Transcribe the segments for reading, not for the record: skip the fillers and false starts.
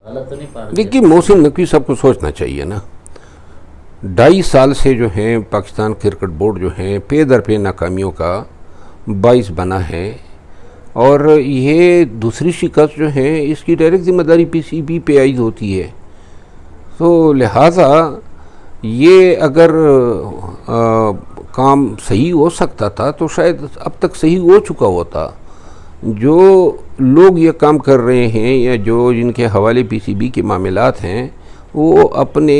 देखिए, मोहसिन नकवी सबको सोचना चाहिए ना। 2.5 साल से जो है पाकिस्तान क्रिकेट बोर्ड जो है पे दर पे नाकामियों का बाइस बना है, और ये दूसरी शिकस्त जो है इसकी डायरेक्ट जिम्मेदारी पीसीबी पे आयद होती है। तो लिहाजा ये अगर काम सही हो सकता था तो शायद अब तक सही हो चुका होता। जो लोग ये काम कर रहे हैं या जो जिनके हवाले पीसीबी के मामलात हैं वो अपने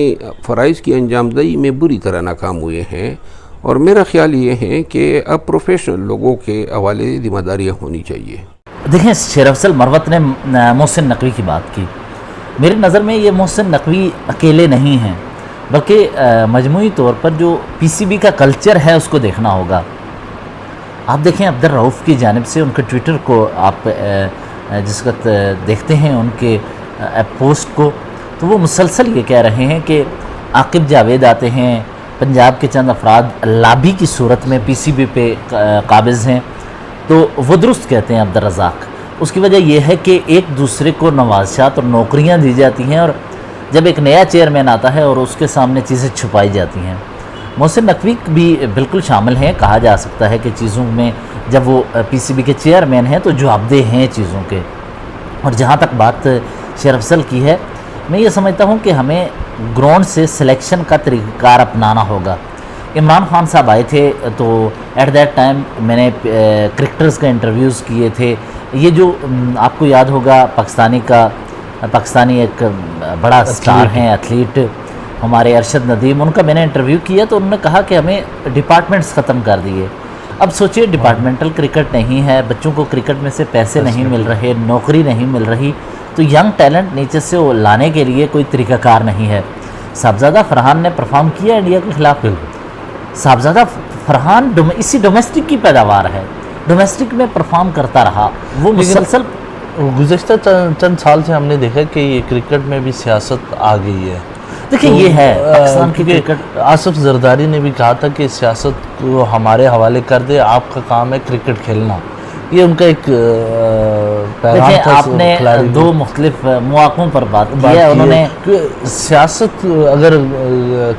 फ़राइज़ की अंजामदही में बुरी तरह नाकाम हुए हैं, और मेरा ख्याल ये है कि अब प्रोफेशनल लोगों के हवाले जिम्मेदारियाँ होनी चाहिए। देखें, शेर अफजल मरवत ने मोहसिन नकवी की बात की। मेरी नज़र में ये मोहसिन नकवी अकेले नहीं हैं, बल्कि मजमूई तौर पर जो पीसीबी का कल्चर है उसको देखना होगा। आप देखें, अब्दुल रऊफ़ की जानिब से उनके ट्विटर को आप जिस वक्त देखते हैं उनके पोस्ट को, तो वो मुसलसल ये कह रहे हैं कि आकिब जावेद आते हैं, पंजाब के चंद अफराद लाबी की सूरत में पीसीबी पे काबिज़ हैं, तो वो दुरुस्त कहते हैं अब्दुल रज़ाक। उसकी वजह यह है कि एक दूसरे को नवाज़शात और नौकरियां दी जाती हैं, और जब एक नया चेयरमैन आता है और उसके सामने चीज़ें छुपाई जाती हैं। मोहसिन नकवी भी बिल्कुल शामिल हैं। कहा जा सकता है कि चीज़ों में जब वो पीसीबी के चेयरमैन हैं तो जवाबदेह हैं चीज़ों के। और जहाँ तक बात शेर अफजल की है, मैं ये समझता हूँ कि हमें ग्राउंड से सिलेक्शन का तरीक़ाकार अपनाना होगा। इमरान खान साहब आए थे तो एट दैट टाइम मैंने क्रिकेटर्स का इंटरव्यूज़ किए थे। ये जो आपको याद होगा पाकिस्तानी एक बड़ा स्टार हैं, एथलीट हमारे अरशद नदीम, उनका मैंने इंटरव्यू किया तो उन्होंने कहा कि हमें डिपार्टमेंट्स ख़त्म कर दिए। अब सोचिए, डिपार्टमेंटल क्रिकेट नहीं है, बच्चों को क्रिकेट में से पैसे नहीं मिल रहे, नौकरी नहीं मिल रही, तो यंग टैलेंट नीचे से वो लाने के लिए कोई तरीक़ाकार नहीं है। साहबजादा फरहान ने परफॉर्म किया इंडिया के ख़िलाफ़। साहबजादा फरहान इसी डोमेस्टिक की पैदावार है, डोमेस्टिक में परफॉर्म करता रहा, वो मुसलसल। गुज़श्ता चंद साल से हमने देखा कि ये क्रिकेट में भी सियासत आ गई है। देखिए, ये है पाकिस्तान की क्रिकेट। आसिफ जरदारी ने भी कहा था कि सियासत को हमारे हवाले कर दे, आपका काम है क्रिकेट खेलना। ये उनका एक पैगाम था। आपने दो मुख्तलिफ मौक़ों पर बात की है। उन्होंने सियासत अगर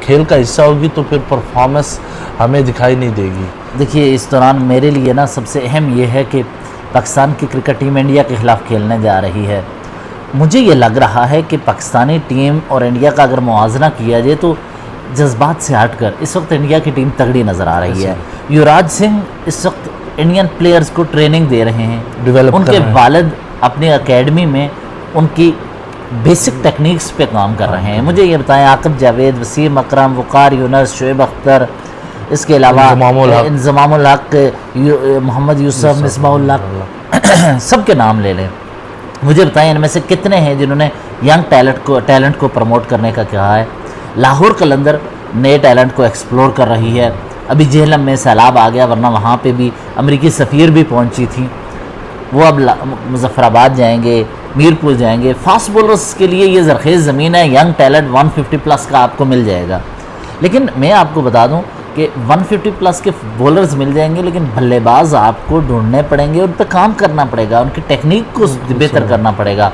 खेल का हिस्सा होगी तो फिर परफॉर्मेंस हमें दिखाई नहीं देगी। देखिए, इस दौरान मेरे लिए ना सबसे अहम ये है कि पाकिस्तान की क्रिकेट टीम इंडिया के ख़िलाफ़ खेलने जा रही है। मुझे ये लग रहा है कि पाकिस्तानी टीम और इंडिया का अगर मुआवजा किया जाए तो जज्बात से हटकर इस वक्त इंडिया की टीम तगड़ी नज़र आ रही है। युवराज सिंह इस वक्त इंडियन प्लेयर्स को ट्रेनिंग दे रहे हैं, डेवलप उनके वालिद अपनी एकेडमी में उनकी बेसिक टेक्निक्स पे काम कर रहे हैं। मुझे ये बताएं, आकिब जावेद, वसीम अकरम, वक़ार यूनुस, शोएब अख्तर, इसके अलावा इंज़मामुल हक, मोहम्मद यूसुफ, मिसबाहुल हक, सब के नाम ले लें। मुझे बताएं, इनमें से कितने हैं जिन्होंने यंग टैलेंट को प्रमोट करने का कहा है। लाहौर कलंदर नए टैलेंट को एक्सप्लोर कर रही है। अभी जेहलम में सैलाब आ गया, वरना वहाँ पे भी अमेरिकी सफ़ीर भी पहुँची थी। वो अब मुजफ्फराबाद जाएंगे, मीरपुर जाएंगे। फास्ट बॉलर्स के लिए ये ज़रख़ेज़ ज़मीन है। यंग टैलेंट 150 प्लस का आपको मिल जाएगा। लेकिन मैं आपको बता दूं कि 150 प्लस के बॉलर्स मिल जाएंगे, लेकिन बल्लेबाज आपको ढूंढने पड़ेंगे, उन पर काम करना पड़ेगा, उनकी टेक्निक को बेहतर करना पड़ेगा।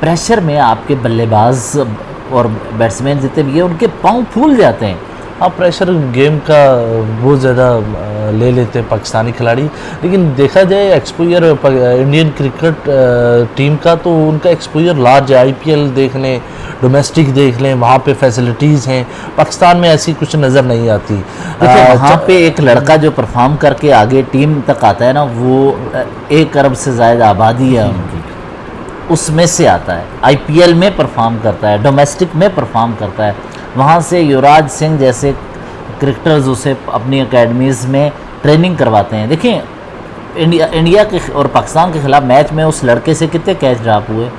प्रेशर में आपके बल्लेबाज और बैट्समैन जितने भी हैं उनके पाँव फूल जाते हैं। हाँ, प्रेशर गेम का बहुत ज़्यादा ले लेते हैं पाकिस्तानी खिलाड़ी। लेकिन देखा जाए एक्सपोजर इंडियन क्रिकेट टीम का, तो उनका एक्सपोजर लार्ज है। IPL देख लें, डोमेस्टिक देख लें, वहाँ पे फैसिलिटीज़ हैं। पाकिस्तान में ऐसी कुछ नज़र नहीं आती। वहाँ पे एक लड़का जो परफॉर्म करके आगे टीम तक आता है ना, वो 1 अरब से ज़्यादा आबादी है उनकी, उसमें से आता है। IPL में परफॉर्म करता है, डोमेस्टिक में परफॉर्म करता है। वहाँ से युवराज सिंह जैसे क्रिकेटर्स उसे अपनी एकेडमीज़ में ट्रेनिंग करवाते हैं। देखिए, इंडिया के और पाकिस्तान के ख़िलाफ़ मैच में उस लड़के से कितने कैच ड्रॉप हुए?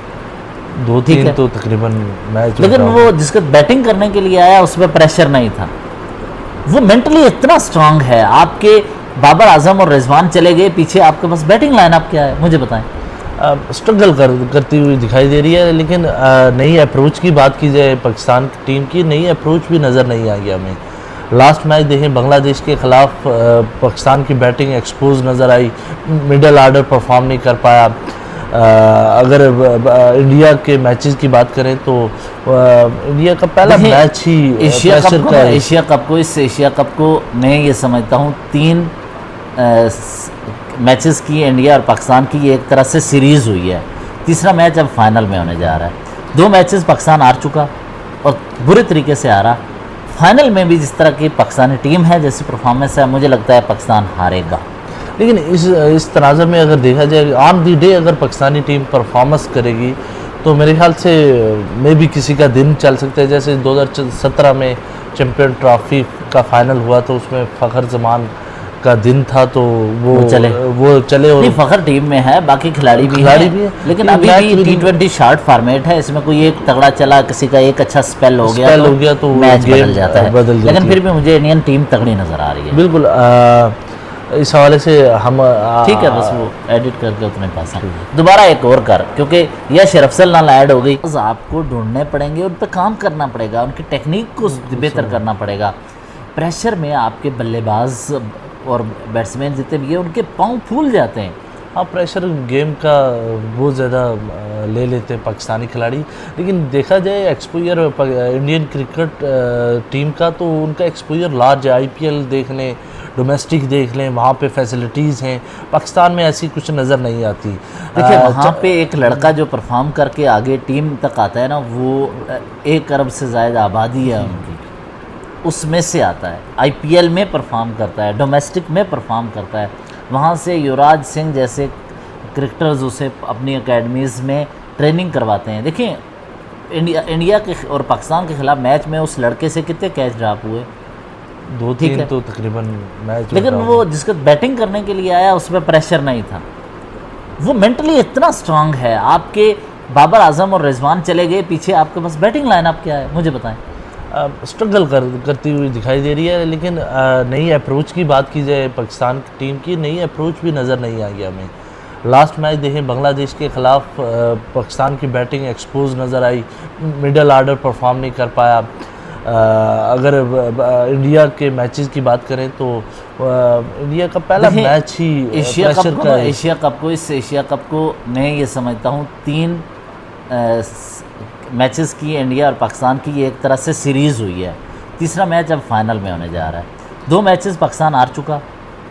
2-3 तो तकरीबन मैच। लेकिन वो जिसका बैटिंग करने के लिए आया उस पर प्रेशर नहीं था। वो मेंटली इतना स्ट्रांग है। आपके बाबर आजम और रिजवान चले गए पीछे, आपके पास बैटिंग लाइनअप क्या है? मुझे बताएं। स्ट्रगल करती हुई दिखाई दे रही है। लेकिन नई अप्रोच की बात की जाए पाकिस्तान की टीम की, नई अप्रोच भी नज़र नहीं आई हमें। लास्ट मैच देखें बांग्लादेश के ख़िलाफ़ पाकिस्तान की बैटिंग एक्सपोज नज़र आई, मिडल आर्डर परफॉर्म नहीं कर पाया। अगर इंडिया के मैचेस की बात करें तो इंडिया का पहला देखिए, मैच ही एशिया प्रेशर कप को का ना, है। एशिया कप को इस एशिया कप को मैं ये समझता हूँ 3 मैचेस की इंडिया और पाकिस्तान की ये एक तरह से सीरीज़ हुई है। तीसरा मैच अब फाइनल में होने जा रहा है। 2 मैचेस पाकिस्तान हार चुका और बुरे तरीके से हारा। फाइनल में भी जिस तरह की पाकिस्तानी टीम है, जैसी परफॉर्मेंस है, मुझे लगता है पाकिस्तान हारेगा। लेकिन इस तनाज़ुर में अगर देखा जाए ऑन दी डे अगर पाकिस्तानी टीम परफॉर्मेंस करेगी तो मेरे ख्याल से मे भी किसी का दिन चल सकता है। जैसे 2017 में चैम्पियन ट्रॉफी का फाइनल हुआ तो उसमें फ़खर जमान का दिन था तो वो चले और नहीं, फ़खर टीम में है, बाकी खिलाड़ी भी हैं, भी है। लेकिन ये अभी मैच भी भी T20 शॉर्ट फॉर्मेट है, इसमें कोई एक तगड़ा चला, किसी का एक अच्छा स्पेल हो गया तो मैच गेम बदल जाता है। बदल जाती लेकिन है। फिर भी मुझे इंडियन टीम तगड़ी नज़र आ रही है। बिल्कुल इस हवाले से हम ठीक है, बस वो एडिट करके उतने पास दोबारा एक और कर, क्योंकि यह शरफसल नाल ऐड हो गई। बस आपको ढूंढने पड़ेंगे, उन पर काम करना पड़ेगा, उनकी टेक्निक को बेहतर करना पड़ेगा। प्रेशर में आपके बल्लेबाज और बैट्समैन जितने भी हैं उनके पाँव फूल जाते हैं। हाँ, प्रेशर गेम का बहुत ज़्यादा ले लेते हैं पाकिस्तानी खिलाड़ी। लेकिन देखा जाए एक्सपोजर इंडियन क्रिकेट टीम का तो उनका एक्सपोजर लार्ज है। IPL देख लें, डोमेस्टिक देख लें, वहाँ पे फैसिलिटीज़ हैं। पाकिस्तान में ऐसी कुछ नज़र नहीं आती। देखिए, वहाँ पे एक लड़का जो परफॉर्म करके आगे टीम तक आता है ना, वो 1 अरब से ज़्यादा आबादी है उनकी, उसमें से आता है। IPL में परफॉर्म करता है, डोमेस्टिक में परफॉर्म करता है। वहाँ से युवराज सिंह जैसे क्रिकेटर्स उसे अपनी एकेडमीज़ में ट्रेनिंग करवाते हैं। देखिए, इंडिया के और पाकिस्तान के खिलाफ मैच में उस लड़के से कितने कैच ड्रॉप हुए? 2-3 तो तकरीबन मैच। लेकिन वो जिसका बैटिंग करने के लिए आया उसमें प्रेशर नहीं था। वो मेंटली इतना स्ट्रांग है। आपके बाबर आजम और रिजवान चले गए पीछे, आपके पास बैटिंग लाइनअप क्या है, मुझे बताएं। स्ट्रगल करती हुई दिखाई दे रही है। लेकिन नई अप्रोच की बात की जाए पाकिस्तान की टीम की, नई अप्रोच भी नज़र नहीं आई हमें। लास्ट मैच देखें बांग्लादेश के ख़िलाफ़ पाकिस्तान की बैटिंग एक्सपोज नज़र आई, मिडल आर्डर परफॉर्म नहीं कर पाया। अगर इंडिया के मैचेस की बात करें तो इंडिया का पहला मैच ही एशिया प्रेशर कप का को है। इस एशिया कप को मैं ये समझता हूँ 3 मैचेस की इंडिया और पाकिस्तान की ये एक तरह से सीरीज़ हुई है। तीसरा मैच अब फाइनल में होने जा रहा है। 2 मैचेस पाकिस्तान हार चुका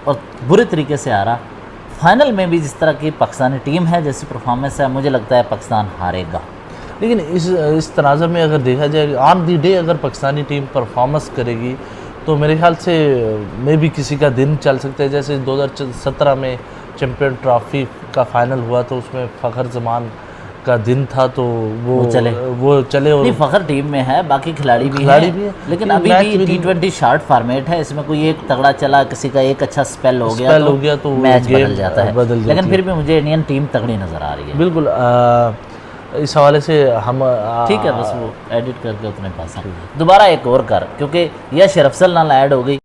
और बुरे तरीके से हारा। फाइनल में भी जिस तरह की पाकिस्तानी टीम है, जैसी परफॉर्मेंस है, मुझे लगता है पाकिस्तान हारेगा। लेकिन इस तनाज़ुर में अगर देखा जाए ऑन दी डे अगर पाकिस्तानी टीम परफॉर्मेंस करेगी तो मेरे ख्याल से मे भी किसी का दिन चल सकता है। जैसे 2017 में चैम्पियन ट्रॉफी का फाइनल हुआ तो उसमें फ़खर जमान का दिन था तो वो चले और नहीं, फ़खर टीम में है, बाकी खिलाड़ी भी है। लेकिन अभी भी T20 शॉर्ट फॉर्मेट है, इसमें कोई एक तगड़ा चला, किसी का एक अच्छा स्पेल हो गया तो मैच बदल जाता है। लेकिन फिर भी मुझे इंडियन टीम तगड़ी नज़र आ रही है। बिल्कुल इस हवाले से हम ठीक है, बस वो एडिट करके उतने पास दोबारा एक और कर, क्योंकि यह शरफसल नाल ऐड हो गई।